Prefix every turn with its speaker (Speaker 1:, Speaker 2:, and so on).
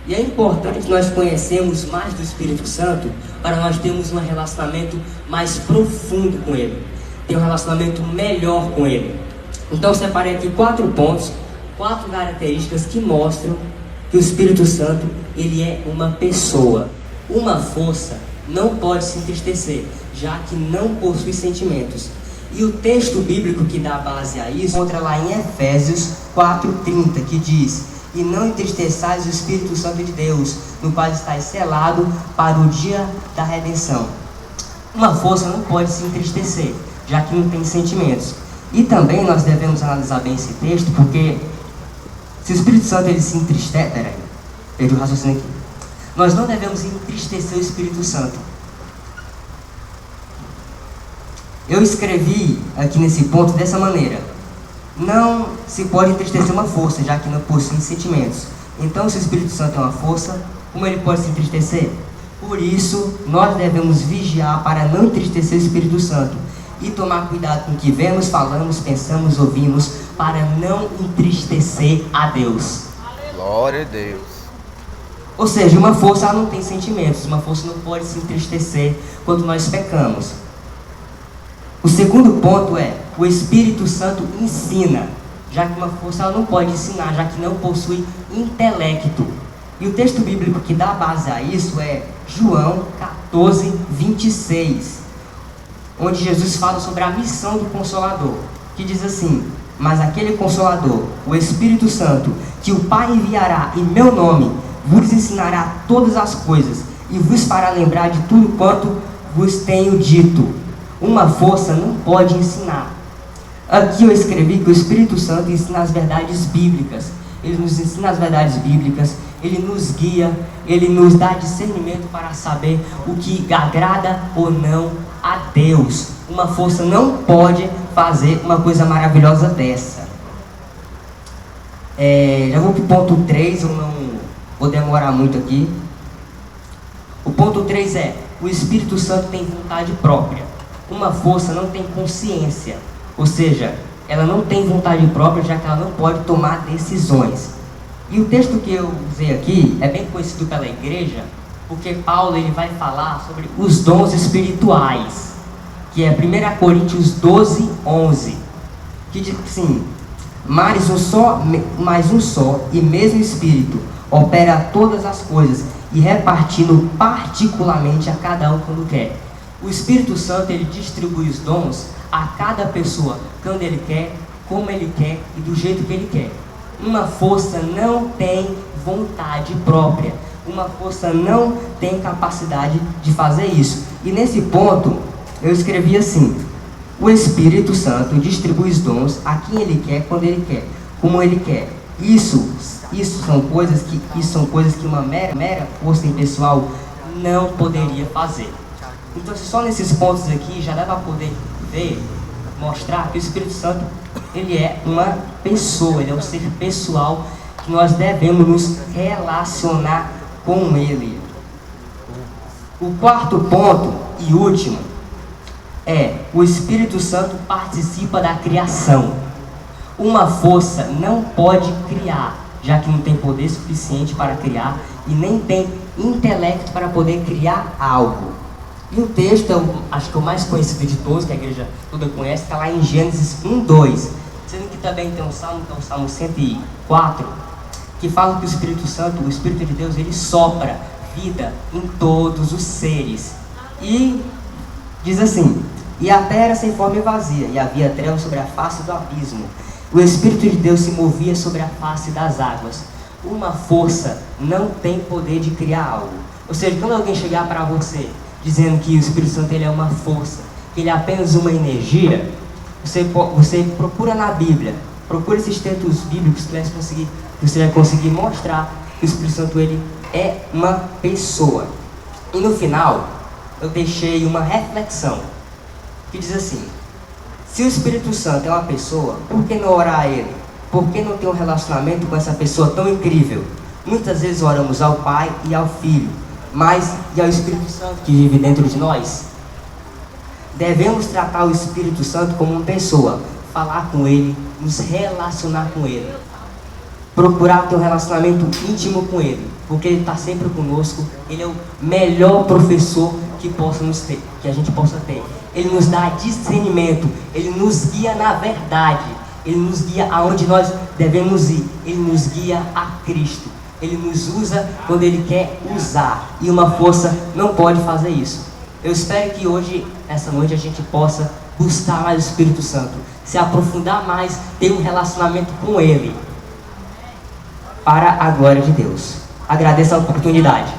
Speaker 1: E é importante nós conhecermos mais do Espírito Santo para nós termos um relacionamento mais profundo com Ele, ter um relacionamento melhor com Ele. Então eu separei aqui 4 pontos, 4 características que mostram que o Espírito Santo, ele é uma pessoa. Uma força não pode se entristecer, já que não possui sentimentos. E o texto bíblico que dá base a isso encontra lá em Efésios 4:30, que diz: e não entristeçais o Espírito Santo de Deus, no qual estáis selado para o dia da redenção. Uma força não pode se entristecer, já que não tem sentimentos. E também nós devemos analisar bem esse texto, porque se o Espírito Santo ele se entristece... Peraí, perdi o raciocínio aqui. Nós não devemos entristecer o Espírito Santo. Eu escrevi aqui nesse ponto dessa maneira: não se pode entristecer uma força, já que não possui sentimentos. Então, se o Espírito Santo é uma força, como ele pode se entristecer? Por isso, nós devemos vigiar para não entristecer o Espírito Santo e tomar cuidado com o que vemos, falamos, pensamos, ouvimos, para não entristecer a Deus.
Speaker 2: Glória a Deus.
Speaker 1: Ou seja, uma força ela não tem sentimentos, uma força não pode se entristecer quando nós pecamos. O segundo ponto é: o Espírito Santo ensina, já que uma força ela não pode ensinar, já que não possui intelecto. E o texto bíblico que dá base a isso é João 14:26, onde Jesus fala sobre a missão do Consolador, que diz assim: mas aquele Consolador, o Espírito Santo, que o Pai enviará em meu nome, vos ensinará todas as coisas e vos fará lembrar de tudo quanto vos tenho dito. Uma força não pode ensinar. Aqui eu escrevi que o Espírito Santo ensina as verdades bíblicas. Ele nos ensina as verdades bíblicas, ele nos guia, ele nos dá discernimento para saber o que agrada ou não a Deus. Uma força não pode fazer uma coisa maravilhosa dessa. Já vou para o ponto 3, eu não vou demorar muito aqui. O ponto 3 é: o Espírito Santo tem vontade própria. Uma força não tem consciência, ou seja, ela não tem vontade própria, já que ela não pode tomar decisões. E o texto que eu usei aqui é bem conhecido pela igreja, porque Paulo ele vai falar sobre os dons espirituais, que é 1 Coríntios 12:11, que diz assim: mas um só e mesmo Espírito opera todas as coisas, e repartindo particularmente a cada um quando quer. O Espírito Santo ele distribui os dons a cada pessoa, quando ele quer, como ele quer e do jeito que ele quer. Uma força não tem vontade própria. Uma força não tem capacidade de fazer isso. E nesse ponto, eu escrevi assim: o Espírito Santo distribui os dons a quem ele quer, quando ele quer, como ele quer. Isso são coisas que uma mera força impessoal não poderia fazer. Então, só nesses pontos aqui já dá para poder mostrar que o Espírito Santo ele é uma pessoa, ele é um ser pessoal que nós devemos nos relacionar com ele. O quarto ponto e último é: o Espírito Santo participa da criação. Uma força não pode criar, já que não tem poder suficiente para criar e nem tem intelecto para poder criar algo. E o texto, acho que o mais conhecido de todos, que a igreja toda conhece, está lá em Gênesis 1:2. Sendo que também tem um salmo, que é o Salmo 104, que fala que o Espírito Santo, o Espírito de Deus, ele sopra vida em todos os seres. E diz assim: e a terra era sem forma e vazia, e havia trevas sobre a face do abismo. O Espírito de Deus se movia sobre a face das águas. Uma força não tem poder de criar algo. Ou seja, quando alguém chegar para você dizendo que o Espírito Santo ele é uma força, que ele é apenas uma energia, você procura na Bíblia, procura esses textos bíblicos que você vai conseguir mostrar que o Espírito Santo ele é uma pessoa. E no final, eu deixei uma reflexão, que diz assim: se o Espírito Santo é uma pessoa, por que não orar a Ele? Por que não ter um relacionamento com essa pessoa tão incrível? Muitas vezes oramos ao Pai e ao Filho, mas e ao Espírito Santo que vive dentro de nós? Devemos tratar o Espírito Santo como uma pessoa, falar com Ele, nos relacionar com Ele. procurar ter um relacionamento íntimo com Ele, porque Ele está sempre conosco. Ele é o melhor professor que a gente possa ter. Ele nos dá discernimento, Ele nos guia na verdade, Ele nos guia aonde nós devemos ir, Ele nos guia a Cristo, Ele nos usa quando Ele quer usar, e uma força não pode fazer isso. Eu espero que hoje, essa noite, a gente possa buscar mais o Espírito Santo, se aprofundar mais, ter um relacionamento com Ele, para a glória de Deus. Agradeço a oportunidade.